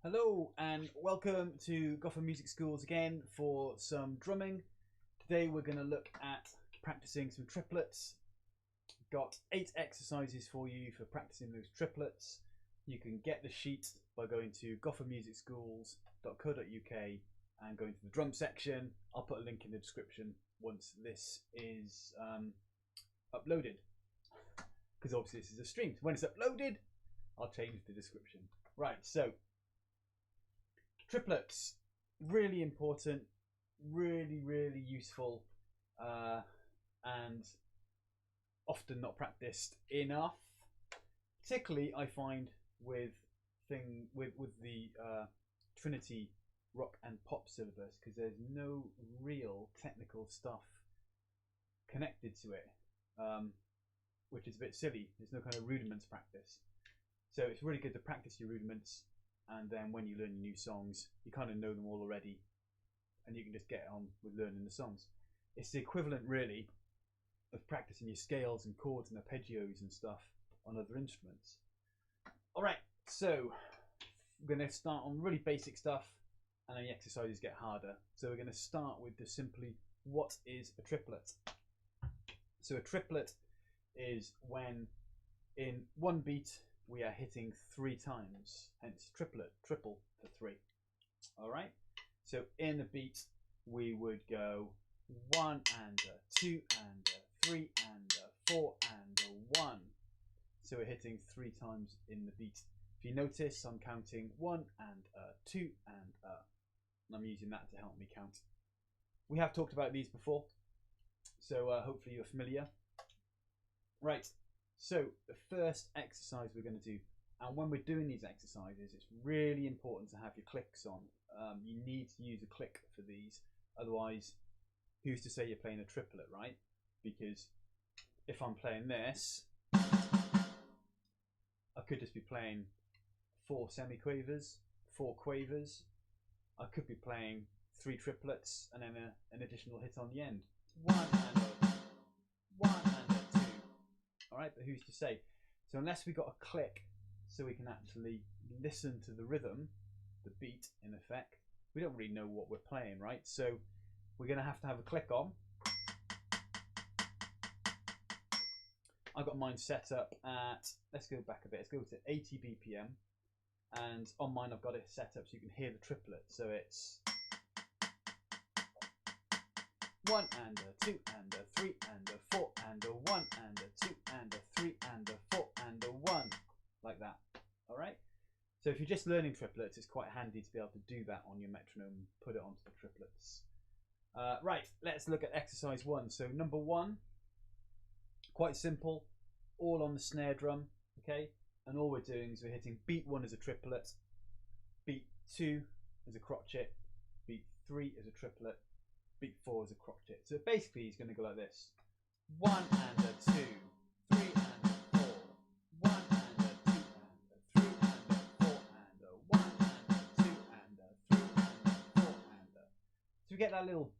Hello and welcome to Gotha Music Schools again for some drumming. Today we're going to look at practicing some triplets. Got 8 exercises for you for practicing those triplets. You can get the sheet by going to gothamusicschools.co.uk and going to the drum section. I'll put a link in the description once this is uploaded, because obviously this is a stream. So when it's uploaded, I'll change the description. Right, so triplets, really important, really useful, and often not practiced enough. Particularly, I find with the Trinity rock and pop syllabus, because there's no real technical stuff connected to it, which is a bit silly. There's no kind of rudiments practice, so it's really good to practice your rudiments. And then when you learn your new songs, you kind of know them all already, and you can just get on with learning the songs. It's the equivalent, really, of practicing your scales and chords and arpeggios and stuff on other instruments. All right, so we're going to start on really basic stuff, and then the exercises get harder. So we're going to start with just simply, what is a triplet? So a triplet is when in one beat we are hitting 3 times, hence triplet, triple for 3. All right, so in a beat we would go 1 and a 2 and a 3 and a 4 and a 1. So we're hitting 3 times in the beat. If you notice, I'm counting 1 and a 2 and a, and I'm using that to help me count. We have talked about these before, so hopefully you're familiar. Right. So the first exercise we're going to do, and when we're doing these exercises, it's really important to have your clicks on. You need to use a click for these, otherwise who's to say you're playing a triplet, right? Because if I'm playing this, I could just be playing 4 semiquavers, 4 quavers. I could be playing 3 triplets and then an additional hit on the end. 1 and a 1 and a 2. All right, but who's to say? So unless we got a click so we can actually listen to the rhythm, the beat in effect, we don't really know what we're playing, right? So we're going to have a click on. I've got mine set up at, let's go back a bit, let's go to 80 BPM, and on mine I've got it set up so you can hear the triplet. So it's 1 and a 2 and a 3 and a 4 and a 1 and a 2 and a 3 and a 4 and a 1, like that. All right, so if you're just learning triplets, it's quite handy to be able to do that on your metronome, put it onto the triplets. Right, let's look at exercise 1. So number 1, quite simple, all on the snare drum. Okay, and all we're doing is we're hitting beat 1 as a triplet, beat 2 as a crotchet, beat 3 as a triplet, beat 4 as a crotchet. So basically he's going to go like this: 1 and a 2, 3 and a 4, 1 and a 2 and a 3 and a 4 and a 1 and a 2 and a 3 and a 4 and a. So we get that little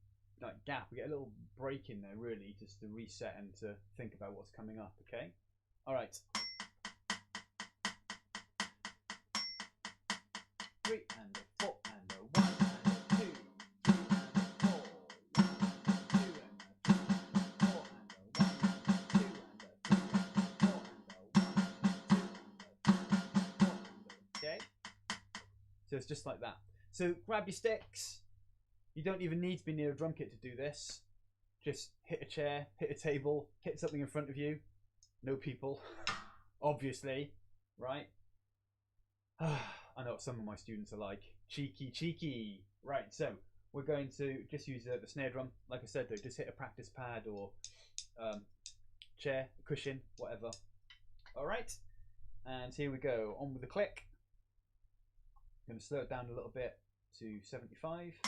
gap, we get a little break in there, really, just to reset and to think about what's coming up. Okay, all right. 3 and a 4 and a 1 and a 2, 3 and a 4, 1 and a 2 and a 3 and a 4 and a 1 and a 2 and a 3 and a 4 and a 1 and a 2 and a 3 and a 4 and a. Okay, so it's just like that. So grab your sticks. You don't even need to be near a drum kit to do this. Just hit a chair, hit a table, hit something in front of you. No people, obviously, right? I know what some of my students are like. Cheeky. Right, so we're going to just use the snare drum. Like I said, though, just hit a practice pad or chair, cushion, whatever. All right, and here we go. On with the click. I'm going to slow it down a little bit to 75.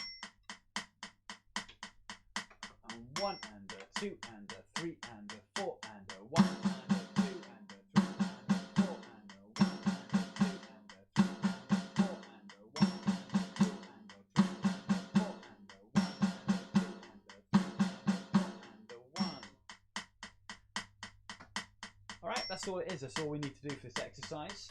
And 1 and a 2 and a 3 and a 4 and a 1 and a 2 and a 3 and a 4 and a 1 and a 2 and a 3 and a 4 and a 1 and a 2 and a 3 and a 4 and a 1 and a 2 and a 3 and a 4 and a 1. All right, that's all it is. That's all we need to do for this exercise.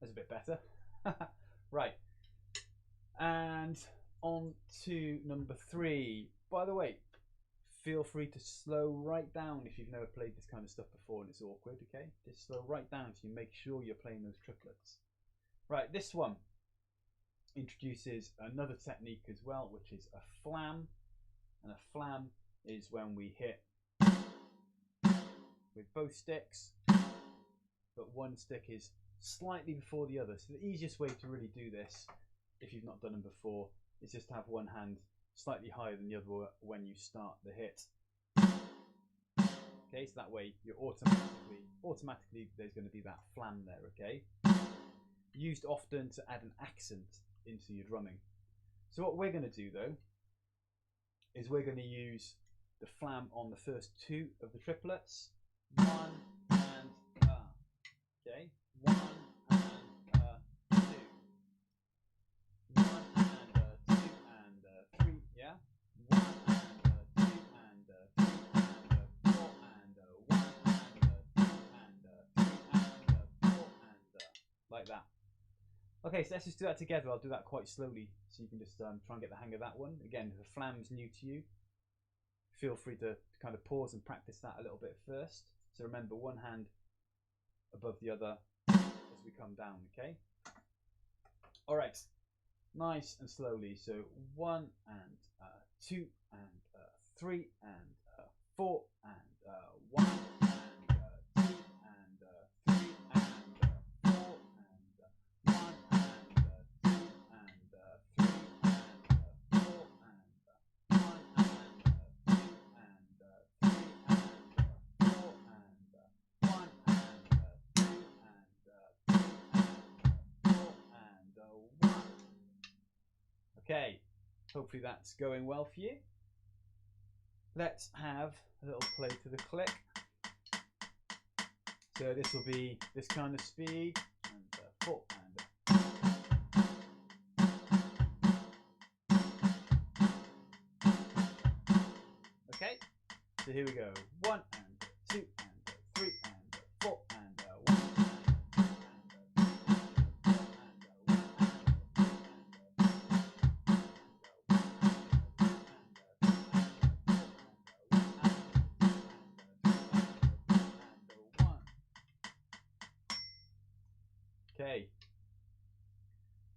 That's a bit better. Right. And on to number 3. By the way, feel free to slow right down if you've never played this kind of stuff before and it's awkward, okay? Just slow right down so you make sure you're playing those triplets. Right, this one introduces another technique as well, which is a flam. And a flam is when we hit with both sticks, but one stick is slightly before the other. So the easiest way to really do this, if you've not done them before, is just to have one hand slightly higher than the other when you start the hit. Okay, so that way you're automatically there's going to be that flam there, okay? Used often to add an accent into your drumming. So what we're going to do though, is we're going to use the flam on the first 2 of the triplets. 1 and okay, 1 and 2. 1 and 2 and like that. Okay, so let's just do that together. I'll do that quite slowly so you can just try and get the hang of that one. Again, if the flam's new to you, feel free to kind of pause and practice that a little bit first. So remember, one hand above the other as we come down, okay? All right, nice and slowly. So 1 and 2 and 3 and 4 and 1 and 2 and 3 and 4 and 1 and 2 and 3 and 4 and 1 and 2 and 3 and 4 and 1 and 2 and 3 and 4 and 1. Okay, hopefully that's going well for you. Let's have a little play to the click. So this will be this kind of speed, and 4 and okay. So here we go. 1 and 2 and 3 and 4 and 1 and 2 and 3 and 4 and 1. Okay,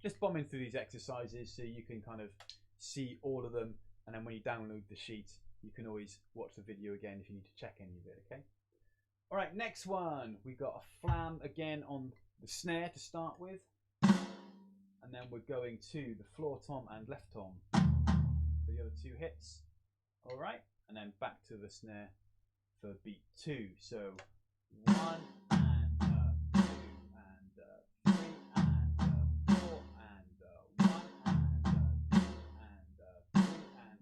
just bombing through these exercises so you can kind of see all of them, and then when you download the sheet you can always watch the video again if you need to check any of it, okay? All right, next one, we got a flam again on the snare to start with, and then we're going to the floor tom and left tom for the other two hits. All right, and then back to the snare for beat 2. So 1 and 2 and 3 and 4 and 1 and 2 and 3 and...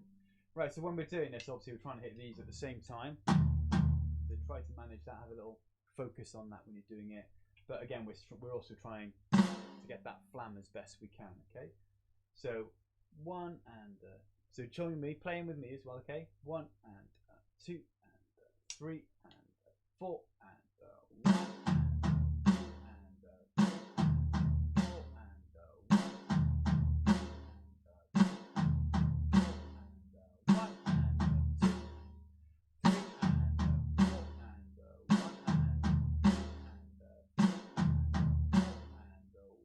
Right, so when we're doing this, obviously we're trying to hit these at the same time. So try to manage that, have a little focus on that when you're doing it. But again, we're also trying to get that flam as best we can, okay? So 1 and... so join me, playing with me as well, okay? 1 and 2 and 3 and 4 and 1 and 2 and 3 and 4 and 1 and 2 and 1 and 2 and 3 and 4 and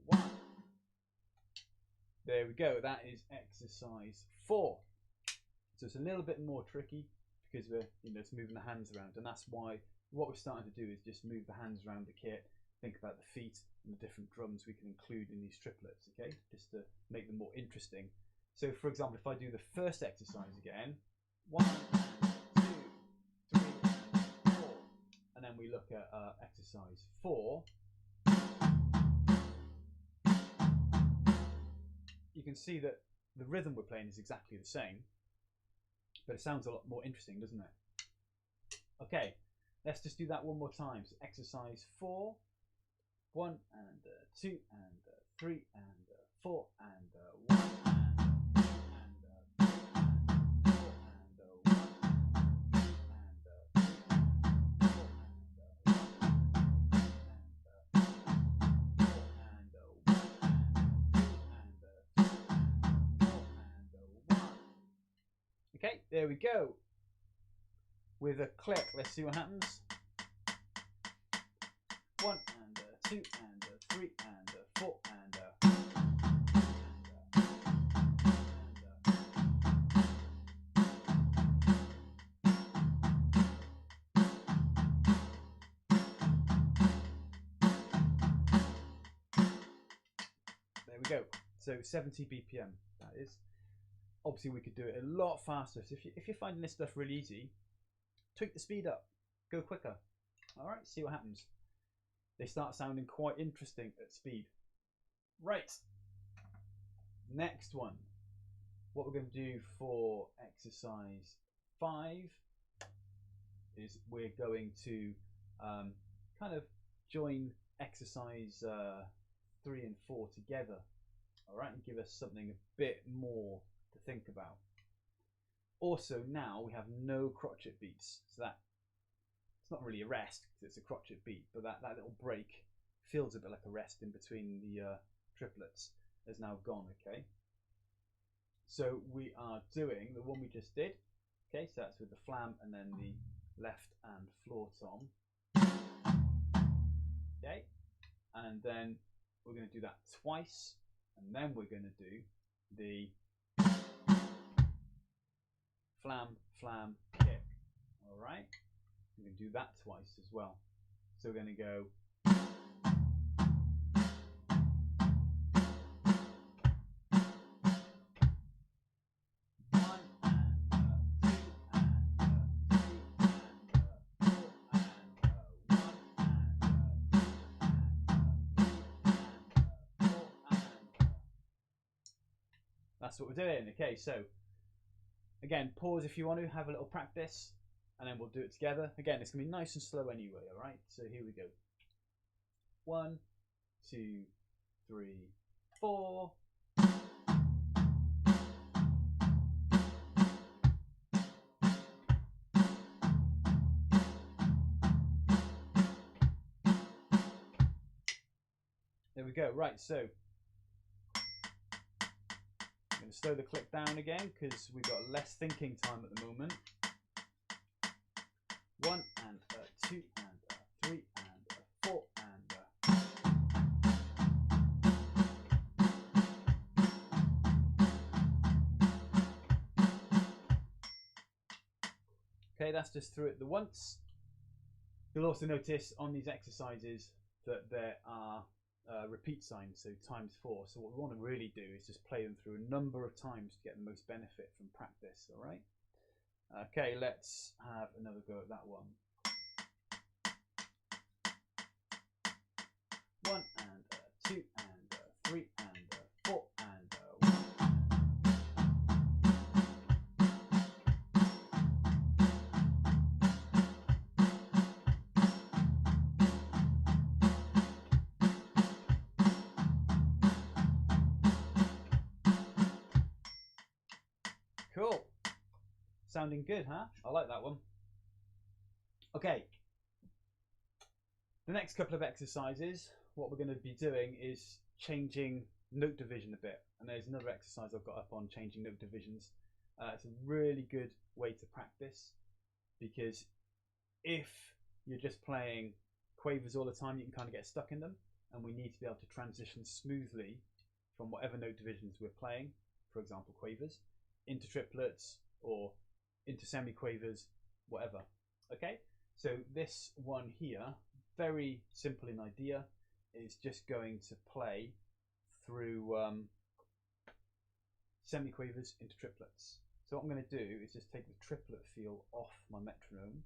1 and 1. There we go, that is exercise 4. So it's a little bit more tricky because we're it's moving the hands around, and that's why what we're starting to do is just move the hands around the kit, think about the feet and the different drums we can include in these triplets, okay, just to make them more interesting. So for example, if I do the first exercise again, 1 and 2 3 and 4, and then we look at exercise 4, you can see that the rhythm we're playing is exactly the same, but it sounds a lot more interesting, doesn't it? Okay, let's just do that one more time. So exercise 4, 1 and 2 and 3 and 4 and 1 and 2 and 3 and 4 and 1 and 2 and 3 and 4 and 1 Okay, there we go. With a click, let's see what happens. 1 and 2 and 3 and 4 and there we go. So 70 BPM, that is. Obviously, we could do it a lot faster. So if you're finding this stuff really easy, tweak the speed up, go quicker. All right, see what happens. They start sounding quite interesting at speed. Right, next one. What we're going to do for exercise 5 is we're going to kind of join exercise 3 and 4 together. All right, and give us something a bit more to think about. Also, now we have no crotchet beats, so that it's not really a rest because it's a crotchet beat, but that little break feels a bit like a rest in between the triplets has now gone. Okay, so we are doing the one we just did. Okay, so that's with the flam and then the left and floor tom. Okay, and then we're going to do that twice, and then we're going to do the flam, flam, kick. All right, we're going to do that twice as well. So we're going to go. That's what we're doing. Okay, so again, pause if you want to have a little practice, and then we'll do it together. Again, it's going to be nice and slow anyway, all right? So here we go. 1, 2, 3, 4. There we go. Right, so I'm going to slow the click down again because we've got less thinking time at the moment. 1 and 2 and 3 and 4 and okay, that's just through it the once. You'll also notice on these exercises that there are repeat signs, so times 4. So what we want to really do is just play them through a number of times to get the most benefit from practice, all right? Okay, let's have another go at that one. 1 and 2 and 3 and 4 and 1. Cool. Sounding good, huh? I like that one. Okay. The next couple of exercises, what we're going to be doing is changing note division a bit. And there's another exercise I've got up on changing note divisions. It's a really good way to practice, because if you're just playing quavers all the time, you can kind of get stuck in them. And we need to be able to transition smoothly from whatever note divisions we're playing, for example, quavers, into triplets or into semi-quavers, whatever. Okay, so this one here, very simple in idea, is just going to play through semi-quavers into triplets. So what I'm going to do is just take the triplet feel off my metronome,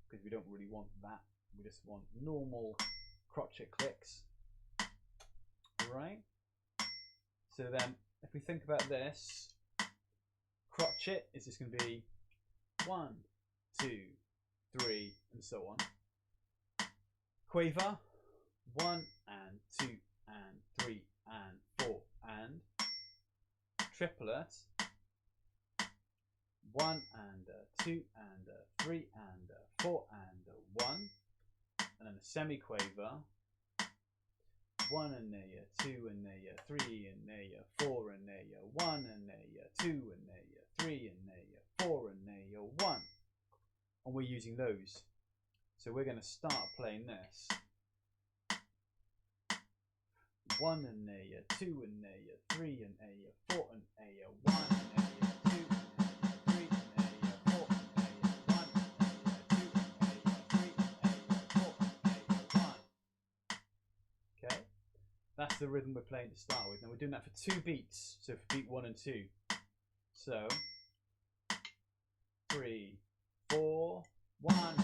because we don't really want that. We just want normal crotchet clicks. Right? So then if we think about this, crotchet is just going to be 1, 2, 3, and so on. Quaver, 1 and 2 and 3 and 4 and. Triplet, 1 and 2 and 3 and 4 and 1. And then a semi-quaver, 1 and there, 2 and there, 3 and there, 4 and there, 1 and there, 2 and there, 3 and there, 4 and there, 1. And we're using those. So we're going to start playing this. 1 and there, 2 and there, 3 and there, 4 and there, 1 and there, 2 and there, 3 and there, 4 and there, 1 and there, 2 and there, 3 and there, 4 and there, 1. Okay, that's the rhythm we're playing to start with. Now we're doing that for 2 beats. So for beat 1 and 2. So 3, 4, 1.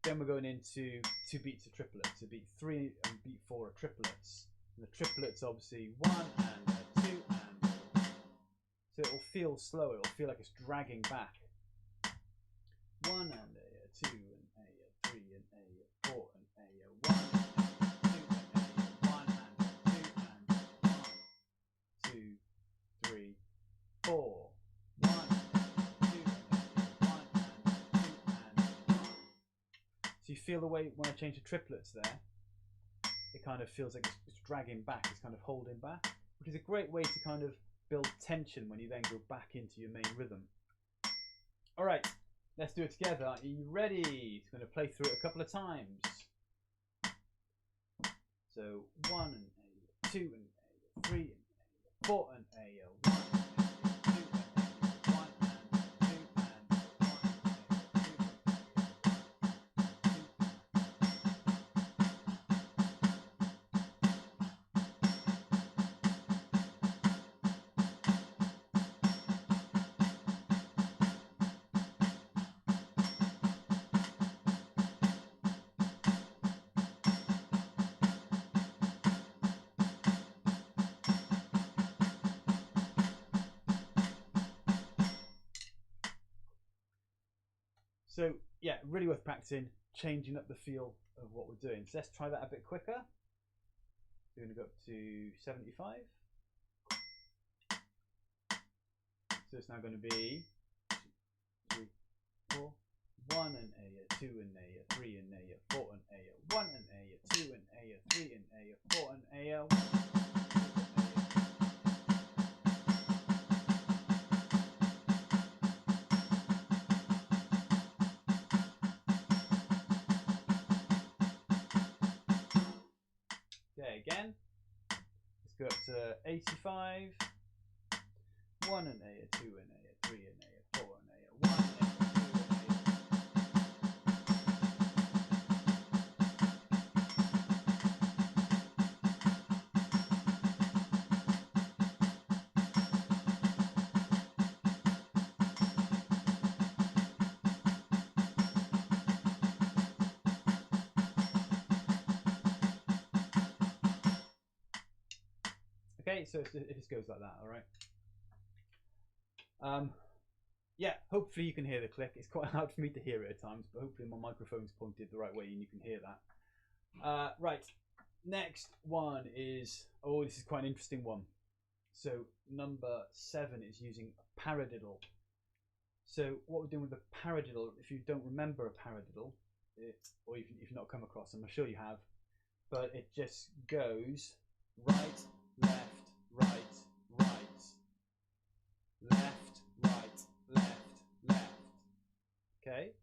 Then we're going into 2 beats of triplets. So beat 3 and beat 4 are triplets. And the triplets obviously 1 and 2 and. So it will feel slow. It will feel like it's dragging back. 1 and 2 and 3 and 4 and 1 and 2 and 1 and 2 and 1, 2, 3, 4. 1 and 2 and 1 and 2 and 1. feel the way when I change to triplets there? It kind of feels like it's dragging back, it's kind of holding back, which is a great way to kind of build tension when you then go back into your main rhythm. All right, let's do it together. Are you ready? It's going to play through it a couple of times. So 1 and A, 2 and A, 3 and A, 4 and A, 1 and A. So yeah, really worth practicing, changing up the feel of what we're doing. So let's try that a bit quicker. We're going to go up to 75. So it's now going to be 2, 3, 4, 1 and A, 2 and A, 3 and A, 4 and A, 1 and A, 2 and A, 3 and A, 4 and A, 1 and A. Okay, again. Let's go up to 85. 1 and A, 2 and A, 3 and A, 4 and A, 1 and A, 2 and A. Okay, so it just goes like that, all right? Yeah, hopefully you can hear the click. It's quite hard for me to hear it at times, but hopefully my microphone's pointed the right way and you can hear that. Right, next one is, oh, this is quite an interesting one. So number 7 is using a paradiddle. So what we're doing with the paradiddle, if you don't remember a paradiddle, or if you've not come across them, I'm sure you have, but it just goes right, left, right, right, left, right, left, left. Okay?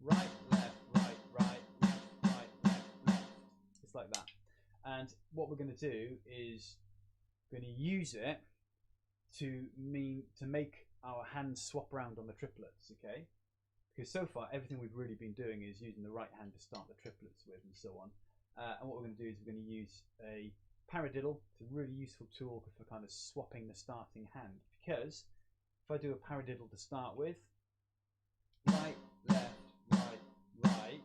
Right, left, right, right, left, right, left, left. It's like that. And what we're going to do is we're going to use it to make our hands swap around on the triplets, okay? Because so far everything we've really been doing is using the right hand to start the triplets with and so on. And what we're going to do is we're going to use a paradiddle. It's a really useful tool for kind of swapping the starting hand, because if I do a paradiddle to start with, right, left, right, right,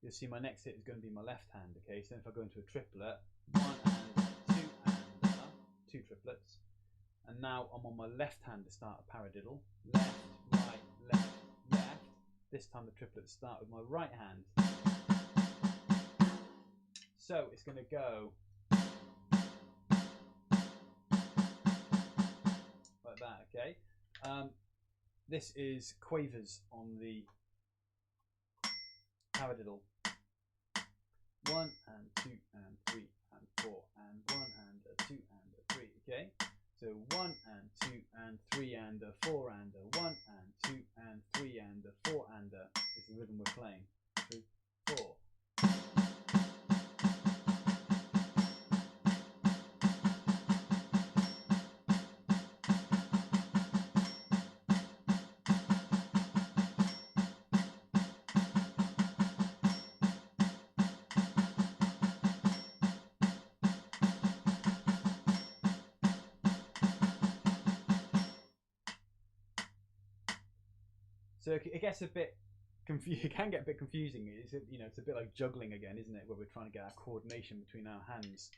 you'll see my next hit is going to be my left hand, okay? So if I go into a triplet, 1 and 2 and 2 triplets, and now I'm on my left hand to start a paradiddle, left, right, left, left. This time the triplets start with my right hand. So it's going to go like that, okay? This is quavers on the paradiddle. 1 and 2 and 3 and 4 and 1 and a 2 and a 3, okay? So 1 and 2 and 3 and a 4 and a 1 and 2 and 3 and a 4 and a is the rhythm we're playing. 3, 4. So it gets a bit confusing. It can get a bit confusing. It's it's a bit like juggling again, isn't it? Where we're trying to get our coordination between our hands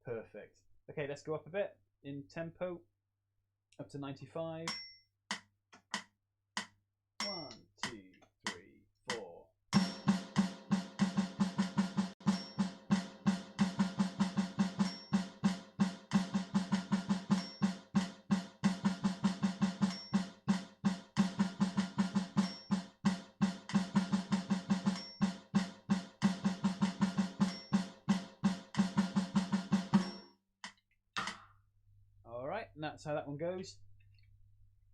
perfect. Okay, let's go up a bit in tempo, up to 95. 1, 2, 3, 4. that's how that one goes.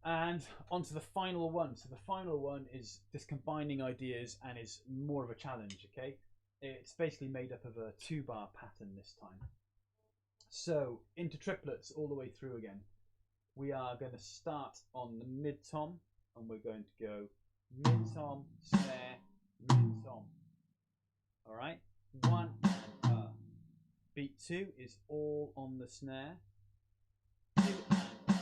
And on to the final one. So the final one is just combining ideas and is more of a challenge, okay? It's basically made up of a 2-bar pattern this time. So into triplets all the way through again. We are going to start on the mid-tom, and we're going to go mid-tom, snare, mid-tom. All right? 1 and Beat 2 is all on the snare. 2 and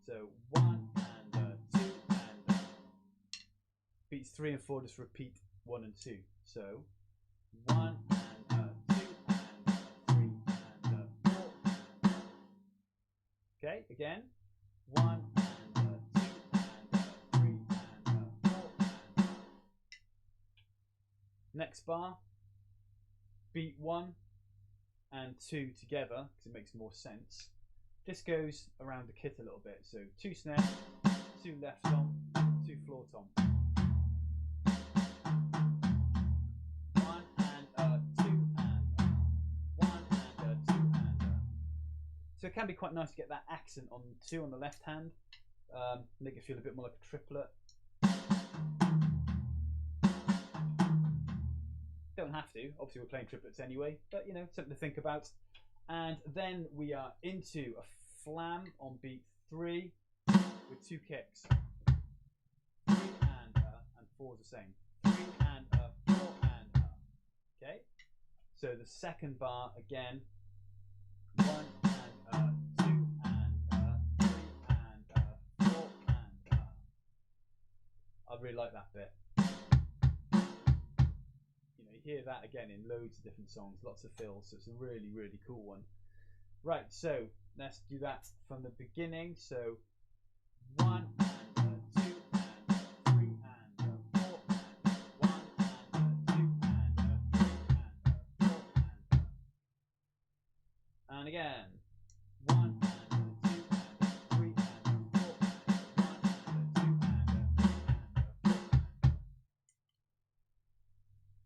So 1 and 2 and Beats 3 and 4 just repeat 1 and 2. So 1 and 2 and 3 and 4. Okay, again. 1 and 2 and 3 and 4. Next bar. Beat 1 and 2 together because it makes more sense. This goes around the kit a little bit. So 2 snare, 2 left tom, 2 floor tom. 1 and 2 and 1 and 2 and So it can be quite nice to get that accent on 2 on the left hand, make it feel a bit more like a triplet. Don't have to, obviously we're playing triplets anyway, but you know, something to think about. And then we are into a flam on beat 3 with 2 kicks. 3 and 4 is the same. 3 and 4 and okay. So the second bar again. 1 and 2 and 3 and 4 and I really like that bit. Hear that again in loads of different songs, lots of fills, so it's a really, really cool one. Right, so let's do that from the beginning. So 1 and 2 and 3 and 4 and 1 and 2 and 3 and 4 and again 1 and 2 and 3 and 4 and 1 and 2 and 3 and 4.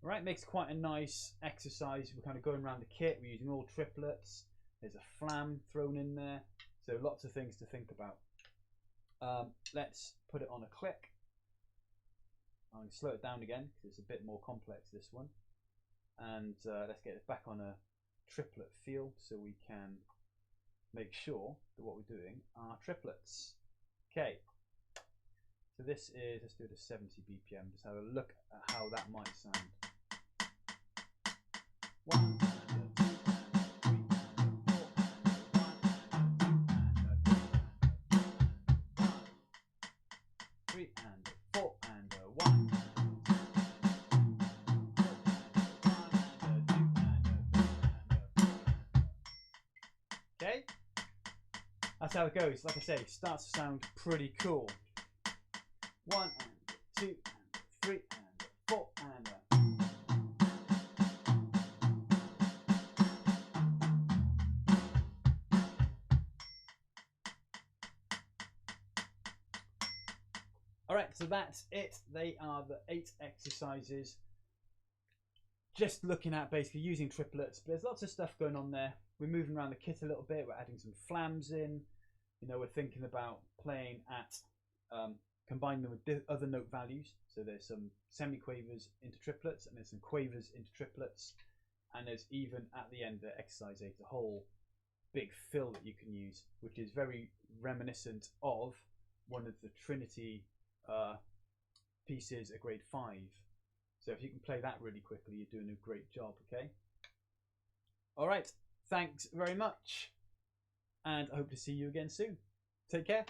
Right, makes quite a nice exercise. We're kind of going around the kit. We're using all triplets. There's a flam thrown in there. So lots of things to think about. Let's put it on a click. I'm going to slow it down again because it's a bit more complex, this one. And let's get it back on a triplet feel so we can make sure that what we're doing are triplets. Okay. So this is, let's do it at 70 BPM. Just have a look at how that might sound. 1 and 2 and 3 and 4 and 1 and 2 and 3 and 4 and 1 and 2 and 4 and 2 and okay, that's how it goes. Like I say, it starts to sound pretty cool. 1 and 2 and 3 and 4 and Alright, so that's it. They are the 8 exercises. Just looking at basically using triplets, but there's lots of stuff going on there. We're moving around the kit a little bit. We're adding some flams in. You know, we're thinking about playing at combining them with other note values. So there's some semi-quavers into triplets, and there's some quavers into triplets, and there's even at the end of exercise 8 a whole big fill that you can use, which is very reminiscent of one of the Trinity pieces at grade 5. So if you can play that really quickly, you're doing a great job. Okay. All right. Thanks very much, and I hope to see you again soon. Take care.